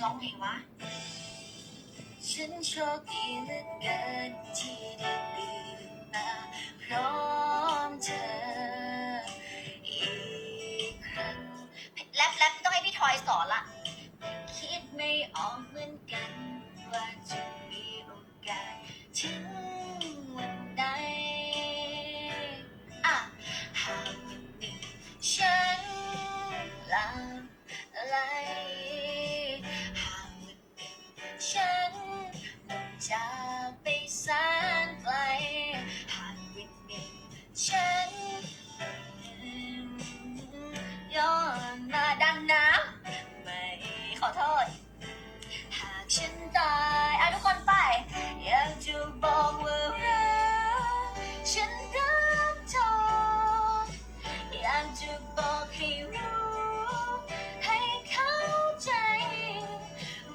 ร้องเพลงวะฉันโชคดีเหลือเกินที่ได้ตื่นมาพร้อมเธออีกครั้งแรปต้องให้พี่ทอยสอนละคิดไม่ออกเหมือนกันว่าจะมีโอกาสถึงวันใดอ่ะหากวันหนึ่งฉันหลับไหลหากวันหนึ่งฉันจากไปแสนไกลหากวันหนึ่งฉันย้อนมาดำน้ำไม่ขอโทษหากฉันตายทุกคนไปอยากจะบอกว่ารักฉันรักเธออยากจะบอกให้รู้ให้เข้าใจ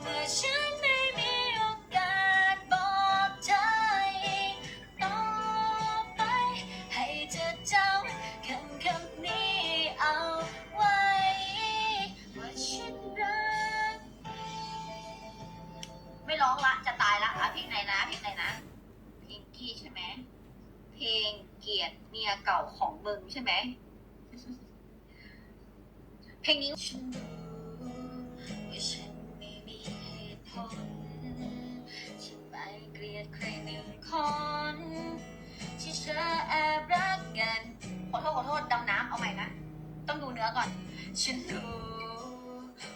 ว่าฉันไม่มีโอกาสบอกเธออีกต่อไปให้เธอจำคำนี้เอาไว้ว่าฉันรักไม่ร้องละจะตายละเพลงไหนนะเพลงไหนนะเพลงกี้ใช่ไหมเพลงเกลียดเมียเก่าของมึงใช่ไหมเพลงนี้ฉันรู้ว่าฉันไม่มีเหตุผลฉันไปเกลียดใครหนึ่งคนที่เธอแอบรักกันขอโทษดำน้ำเอาใหม่นะต้องดูเนื้อก่อนฉันรู้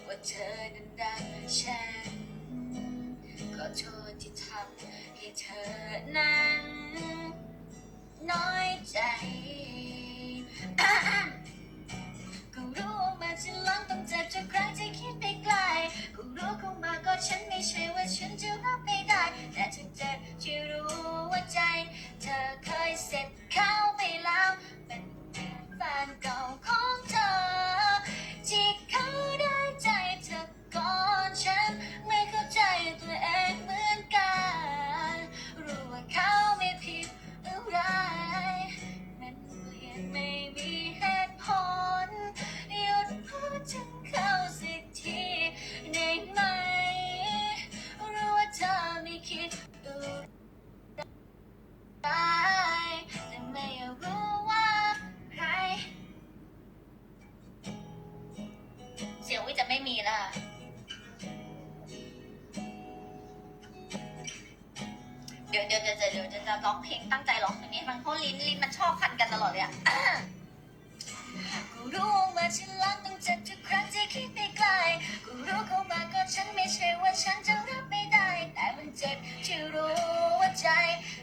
ว่าเธอนั้นรักฉันขอโทษที่ทำให้เธอนั้นน้อยใจก็รู้มาทีหลังต้องเจ็บจากครั้งที่คิดไปไกลก็รู้เข้ามาก็ฉันไม่ใช่ว่าฉันจะรับไม่ได้แต่เธอเจ็บที่รู้ว่าใจเธอเคยเสร็จเข้าไปแล้วเป็นแฟนเก่าของเธอที่เขาได้ใจเธอก่อนฉันไม่เข้าใจตัวเองเหมือนกันรู้ว่าเขาไม่ผิดอะไรมันเปลี่ยนไม่มีเหตุผลหยุดพูดถึงเขาสักทีได้ไหมรู้ว่าเธอไม่คิดได้แต่ไม่รู้ว่าใครเสียงวิจะไม่มีละเดี๋ยวจะร้องเพลงตั้งใจร้องเพลงนี้มันเพราะลิ้นมันชอบคันกันตลอดเลยอะกูรู้ว่าฉันรักต้องเจ็บทุกครั้งที่คิดไปไกลกูรู้เข้ามาก็ฉันไม่ใช่ว่าฉันจะรับไม่ได้แต่มันเจ็บที่รู้ว่าใจ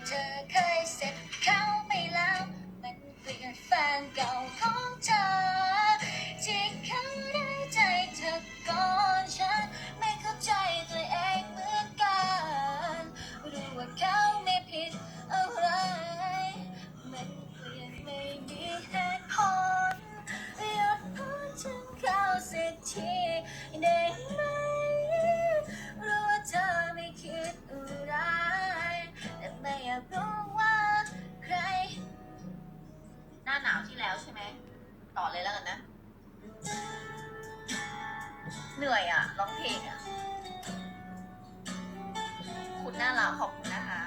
เธอเคยเสร็จเข้าไปแล้วมันเปลี่ยนแฟนเก่าของเธอที่เขาได้ใจเธอก่อนฉันไม่เข้าใจตัวเองเหมือนกันรู้ว่าเขาไม่ผิดอะไรมันเปลี่ยนไม่มีเหตุผลหยุดพูดถึงเขาสักทีได้ไหมรู้ว่าเธอไม่คิดอะไรแต่ไม่อยากรู้ว่าใครหน้าหนาวที่แล้วใช่ไหมต่อเลยแล้วกันนะเหนื่อยอ่ะร้องเพลงอ่ะคุณน่ารักขอบคุณนะคะ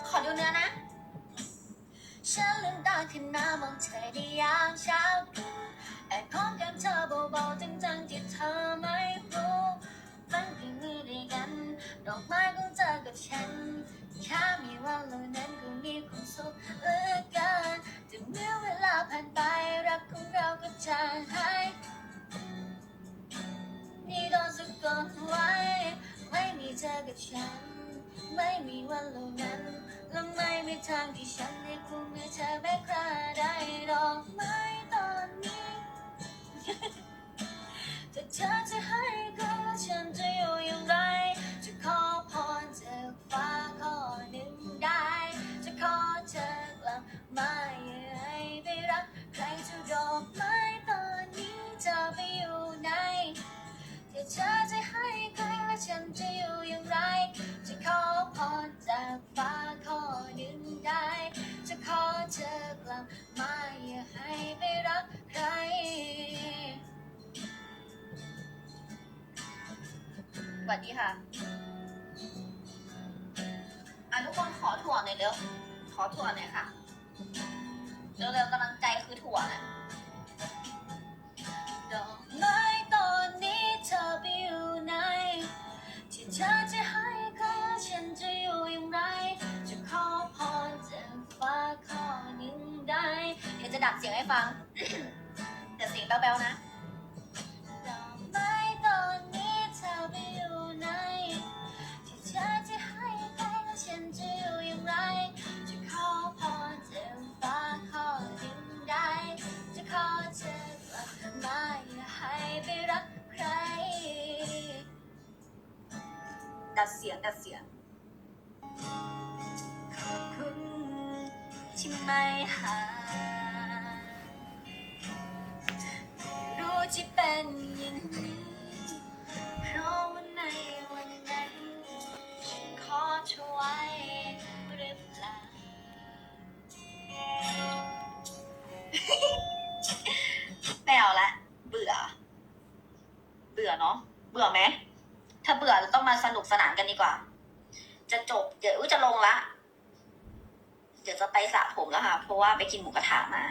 ขอดูเนื้อนะฉันลืมตาขึ้นมามองเธอในยามเช้าแอบพร้อมกับเธอเบาๆจังๆที่เธอไม่รู้มันเพียงมือด้วยกันดอกไม้ของเธอกับฉันแค่มีวันเหล่านั้นก็มีความสุขเหลือเกินแต่เมื่อเวลาผ่านไปรักของเราก็จางหายนี่โดนสะกดไว้ไม่มีเธอกับฉันไม่มีวันเหล่านั้นและไม่มีทางที่ฉันได้คุมมือเธอแม้คราได้ดอกไม้ตอนนี้ถ้าเธอจะให้ก็ฉันจะอยู่อย่างไรจะขอพรจากฟ้าข้อหนึ่งได้จะขอเธอกลับมาอย่าให้ไปรักใครจะดอกไม้ตอนนี้เธอไปอยู่ไหนถ้าเธอจะให้ใครและฉันจะอยู่อย่างไรจะขอพรจากฟ้าข้อหนึ่งได้จะขอเธอกลับมาอย่าให้ไปรัก วัสดีค่ะทุกคนขอถั่วหน่อยเร็วขอถั่วหน่อยค่ะเร็วๆกำลังใจคือถั่วนะดอกไม้ตอนนี้เธอไปอยู่ไหนที่เธอจะให้ใครฉันจะอยู่อย่างไรจะขอพรจากฟ้าข้อหนึ่งได้เดี๋ยวจะดับเสียงให้ฟัง แต่เสียงแบ๊วๆนะดอกไม้ตอนนี้เธอไปอยู่ไหนที่เธอจะให้ใครฉันจะอยู่อย่างไรจะขอพรจากฟ้าข้อหนึ่งได้จะขอเธอกลับมาอย่าให้ไปรักใครดัดเสียงขอบคุณที่ไม่หารู้ที่เป็นอย่างนี้เพราะว่าในวันนั้นฉันขอเธอไว้หรือเปล่า ไม่เอาละเบื่อเนาะเบื่อไหมถ้าเบื่อเราต้องมาสนุกสนานกันดีกว่าจะจบเดี๋ยวจะลงละเดี๋ยวจะไปสระผมแล้วค่ะเพราะว่าไปกินหมูกระทะมา